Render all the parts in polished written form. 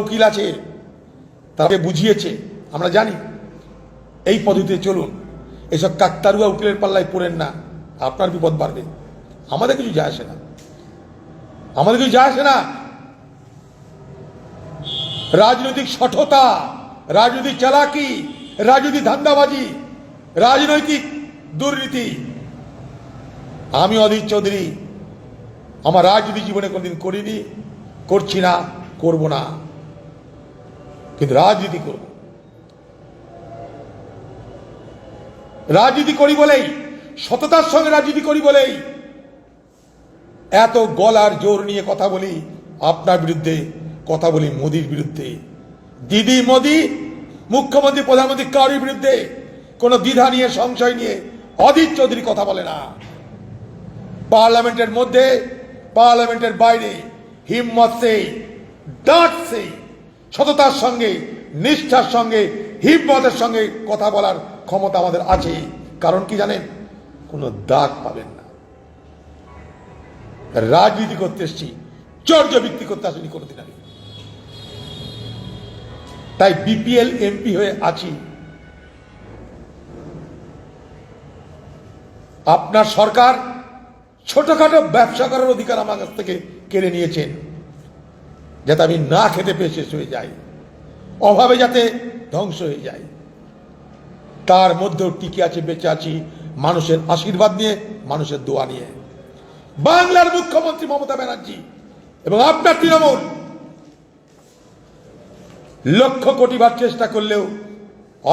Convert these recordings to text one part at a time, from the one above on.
উকিল আছে, তাকে বুঝিয়েছে, আমরা জানি এই পদ্ধতিতে চলুন, এসব কাকতারুয়া উকিলের পাল্লায় পড়েন না, আপনার বিপদ বাড়বে। আমাদের কিছু যায় আসে না, আমাদের কিছু যায় আসে না। রাজনৈতিক সঠতা, রাজনৈতিক চালাকি, রাজনৈতিক ধান্দাবাজি, রাজনৈতিক দুর্নীতি আমি অধীর চৌধুরী আমার রাজনীতি জীবনে কোনদিন করিনি, করছি না, করব না, কিন্তু রাজনীতি করব। রাজনীতি করি বলেই, সততার সঙ্গে রাজনীতি করি বলেই এত গলার জোর নিয়ে কথা বলি আপনার বিরুদ্ধে, কথা বলি মোদির বিরুদ্ধে। দিদি মোদি, মুখ্যমন্ত্রী প্রধানমন্ত্রী কারোর বিরুদ্ধে কোনো দ্বিধা নিয়ে, সংশয় নিয়ে অধীর চৌধুরী কথা বলে না। পার্লামেন্টের মধ্যে, পার্লামেন্টের বাইরে হিম্মত সে, ডাঁট সে, সততার সঙ্গে, নিষ্ঠার সঙ্গে, হিম্মতের সঙ্গে কথা বলার ক্ষমতা আমাদের আছে। কারণ কি জানেন? কোনো দাগ পাবেন না। রাজনীতি করতে এসছি, চর্য বৃত্তি করতে আসেনি কোনোদিন আমি। তাই বিপিএল এমপি হয়ে আছি। আপনার সরকার ছোটখাটো ব্যবসা করার অধিকার আমার কাছ থেকে কেড়ে নিয়েছেন, যাতে আমি না খেতে পেয়ে শেষ হয়ে যাই, অভাবে যাতে ধ্বংস হয়ে যায়। তার মধ্যেও টিকে আছে, বেঁচে আছি মানুষের আশীর্বাদ নিয়ে, মানুষের দোয়া নিয়ে। বাংলার মুখ্যমন্ত্রী মমতা ব্যানার্জি এবং আপনার তৃণমূল লক্ষ কোটি বার চেষ্টা করলেও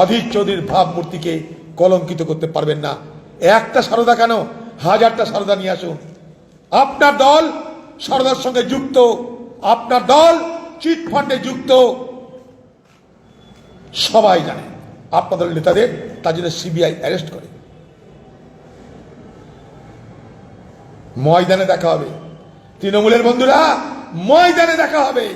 অধীর চৌধুরীর ভাবমূর্তিকে কলঙ্কিত করতে পারবেন না। একটা সারদা কেন, হাজারটা সারদা নিয়ে আসুন। আপনার দল সারদার সঙ্গে যুক্ত, আপনার দল চিটফান্ডে যুক্ত, সবাই জানে। আপনাদের নেতাদের তার জন্য সিবিআই অ্যারেস্ট করে। ময়দানে দেখা হবে তৃণমূলের বন্ধুরা, ময়দানে দেখা হবে।